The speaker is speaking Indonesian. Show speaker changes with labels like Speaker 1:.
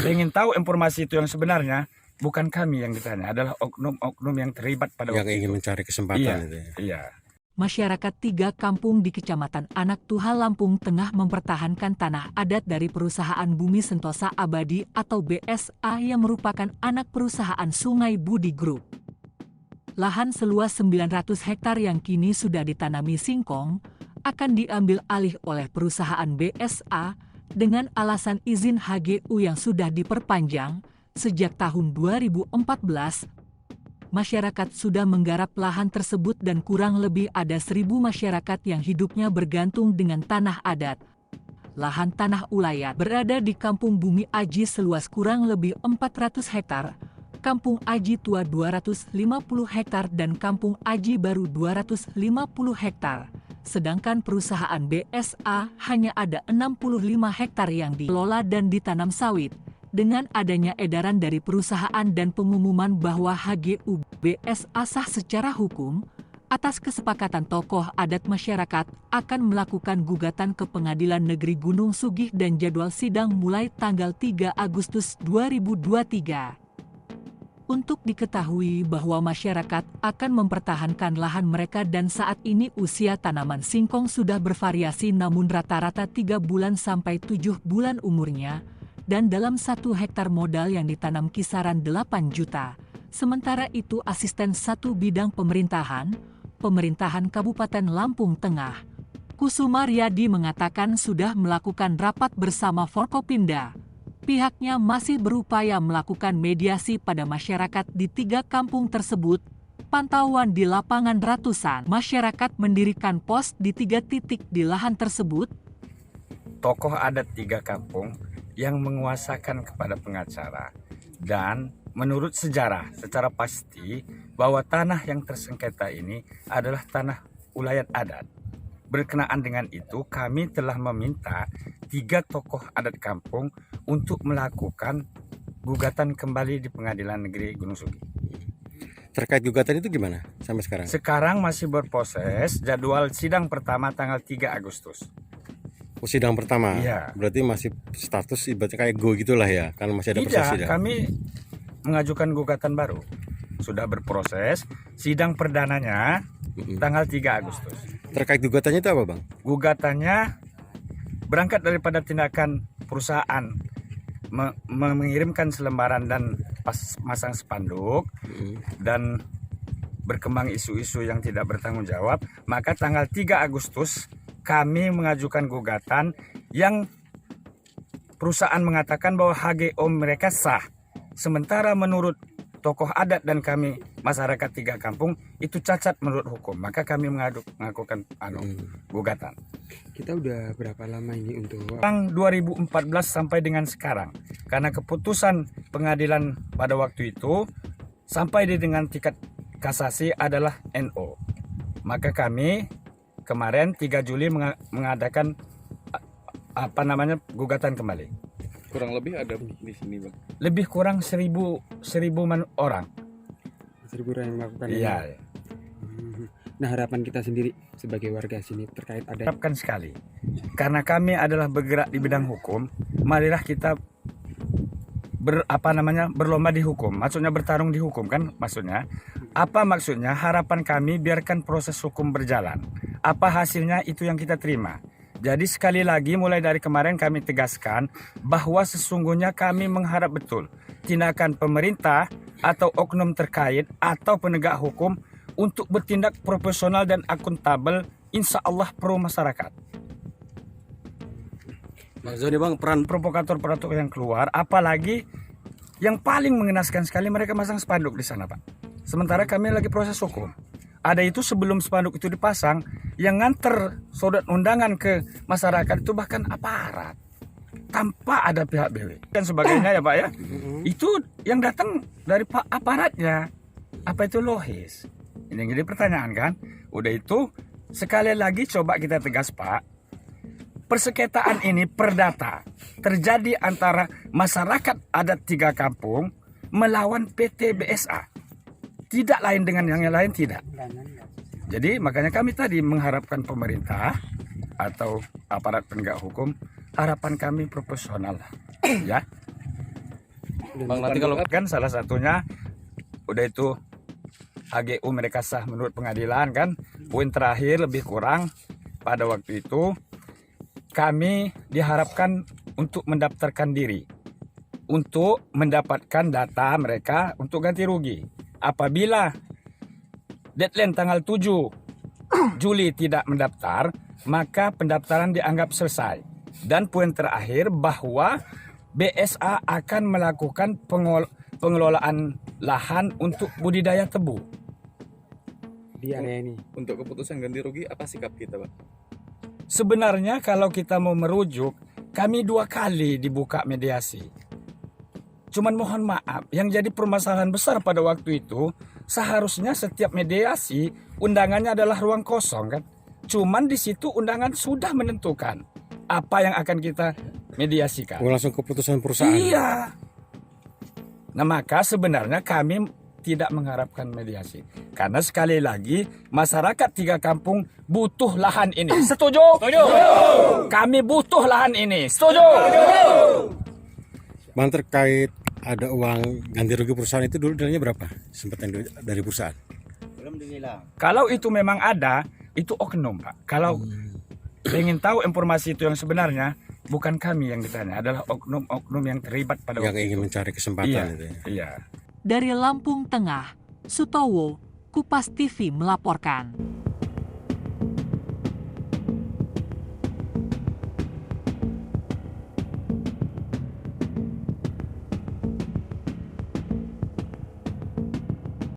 Speaker 1: ingin tahu informasi itu yang sebenarnya, bukan kami yang ditanya, adalah oknum-oknum yang terlibat pada
Speaker 2: Yang
Speaker 1: waktu
Speaker 2: ingin
Speaker 1: itu.
Speaker 2: mencari kesempatan
Speaker 1: Iya,
Speaker 2: itu ya.
Speaker 1: iya.
Speaker 3: Masyarakat 3 kampung di Kecamatan Anak Tuha, Lampung Tengah mempertahankan tanah adat dari perusahaan Bumi Sentosa Abadi atau BSA yang merupakan anak perusahaan Sungai Budi Group. Lahan seluas 900 hektar yang kini sudah ditanami singkong akan diambil alih oleh perusahaan BSA dengan alasan izin HGU yang sudah diperpanjang sejak tahun 2014. Masyarakat sudah menggarap lahan tersebut dan kurang lebih ada 1.000 masyarakat yang hidupnya bergantung dengan tanah adat. Lahan tanah ulayat berada di Kampung Bumi Aji seluas kurang lebih 400 hektar, Kampung Aji Tua 250 hektar dan Kampung Aji Baru 250 hektar. Sedangkan perusahaan BSA hanya ada 65 hektar yang dikelola dan ditanam sawit. Dengan adanya edaran dari perusahaan dan pengumuman bahwa HGU BSA sah secara hukum, atas kesepakatan tokoh adat masyarakat akan melakukan gugatan ke Pengadilan Negeri Gunung Sugih dan jadwal sidang mulai tanggal 3 Agustus 2023. Untuk diketahui bahwa masyarakat akan mempertahankan lahan mereka dan saat ini usia tanaman singkong sudah bervariasi namun rata-rata 3 bulan sampai 7 bulan umurnya. Dan dalam 1 hektar modal yang ditanam kisaran 8 juta. Sementara itu asisten 1 bidang pemerintahan Kabupaten Lampung Tengah, Kusuma Riyadi mengatakan sudah melakukan rapat bersama Forkopimda. Pihaknya masih berupaya melakukan mediasi pada masyarakat di 3 kampung tersebut. Pantauan di lapangan ratusan masyarakat mendirikan pos di 3 titik di lahan tersebut.
Speaker 1: Tokoh adat 3 kampung yang menguasakan kepada pengacara, dan menurut sejarah secara pasti bahwa tanah yang tersengketa ini adalah tanah ulayat adat. Berkenaan dengan itu kami telah meminta 3 tokoh adat kampung untuk melakukan gugatan kembali di Pengadilan Negeri Gunung Sugih.
Speaker 2: Terkait gugatan itu gimana sampai sekarang?
Speaker 1: Sekarang masih berproses, jadwal sidang pertama tanggal 3 Agustus.
Speaker 2: Sidang pertama,
Speaker 1: Iya.
Speaker 2: berarti masih status ibaratnya kayak go gitulah ya, karena masih ada proses
Speaker 1: Tidak,
Speaker 2: sidang.
Speaker 1: kami mengajukan gugatan baru. Sudah berproses, sidang perdananya tanggal 3 Agustus.
Speaker 2: Terkait gugatannya itu apa bang?
Speaker 1: Gugatannya berangkat daripada tindakan perusahaan mengirimkan selembaran dan masang spanduk dan berkembang isu-isu yang tidak bertanggung jawab, maka tanggal 3 Agustus kami mengajukan gugatan yang perusahaan mengatakan bahwa HGO mereka sah. Sementara menurut tokoh adat dan kami masyarakat 3 kampung itu cacat menurut hukum. Maka kami mengajukan gugatan.
Speaker 4: Kita udah berapa lama ini untuk
Speaker 1: 2014 sampai dengan sekarang. Karena keputusan pengadilan pada waktu itu sampai dengan tingkat kasasi adalah NO. Maka kami kemarin 3 Juli mengadakan gugatan kembali.
Speaker 5: Kurang lebih ada di sini bang.
Speaker 1: Lebih kurang 1.000 orang.
Speaker 4: 1.000 orang yang melakukan ini.
Speaker 1: Iya.
Speaker 4: Nah harapan kita sendiri sebagai warga sini terkait ada
Speaker 1: Harapkan sekali. Karena kami adalah bergerak di bidang hukum, marilah kita berlomba di hukum. Maksudnya bertarung di hukum kan maksudnya. Apa maksudnya? Harapan kami biarkan proses hukum berjalan. Apa hasilnya itu yang kita terima. Jadi sekali lagi mulai dari kemarin kami tegaskan bahwa sesungguhnya kami mengharap betul tindakan pemerintah atau oknum terkait atau penegak hukum untuk bertindak profesional dan akuntabel, insya Allah pro masyarakat.
Speaker 2: Bang Zoni bang, peran
Speaker 1: Provokator-provokator yang keluar, apalagi yang paling mengenaskan sekali mereka masang spanduk di sana Pak. Sementara kami lagi proses hukum. Ada itu sebelum spanduk itu dipasang, yang nganter surat undangan ke masyarakat itu bahkan aparat. Tanpa ada pihak BW dan sebagainya ya Pak ya. Itu yang datang dari Pak aparatnya. Apa itu logis? Ini yang jadi pertanyaan kan. Udah itu sekali lagi coba kita tegas Pak. Persengketaan ini perdata terjadi antara masyarakat adat 3 kampung melawan PT BSA. Tidak lain dengan yang lain, tidak. Jadi makanya kami tadi mengharapkan pemerintah atau aparat penegak hukum, harapan kami proporsional ya.
Speaker 5: Bang, nanti kalau
Speaker 1: kan salah satunya udah itu HGU mereka sah menurut pengadilan kan. Poin terakhir lebih kurang pada waktu itu kami diharapkan untuk mendaftarkan diri untuk mendapatkan data mereka untuk ganti rugi. Apabila deadline tanggal 7 Juli tidak mendaftar, maka pendaftaran dianggap selesai. Dan poin terakhir bahwa BSA akan melakukan pengelolaan lahan untuk budidaya tebu.
Speaker 4: Di area ini.
Speaker 5: untuk keputusan ganti rugi apa sikap kita, Bang?
Speaker 1: Sebenarnya kalau kita mau merujuk, kami 2 kali dibuka mediasi. Cuman mohon maaf, yang jadi permasalahan besar pada waktu itu, seharusnya setiap mediasi undangannya adalah ruang kosong kan. Cuman di situ undangan sudah menentukan apa yang akan kita mediasikan.
Speaker 2: Oh, langsung keputusan perusahaan.
Speaker 1: Iya. Nah, maka sebenarnya kami tidak mengharapkan mediasi. Karena sekali lagi masyarakat 3 kampung butuh lahan ini. Setuju? Setuju. Kami butuh lahan ini. Setuju?
Speaker 2: Bang, terkait ada uang ganti rugi perusahaan itu dulu nilainya berapa? Sempat dari perusahaan.
Speaker 1: Kalau itu memang ada, itu oknum, Pak. Kalau ingin tahu informasi itu yang sebenarnya, bukan kami yang ditanya, adalah oknum-oknum yang terlibat pada
Speaker 2: Yang
Speaker 1: waktu
Speaker 2: ingin
Speaker 1: itu.
Speaker 2: mencari kesempatan
Speaker 1: Iya,
Speaker 2: itu ya.
Speaker 1: iya.
Speaker 3: Dari Lampung Tengah, Sutowo, Kupas TV melaporkan.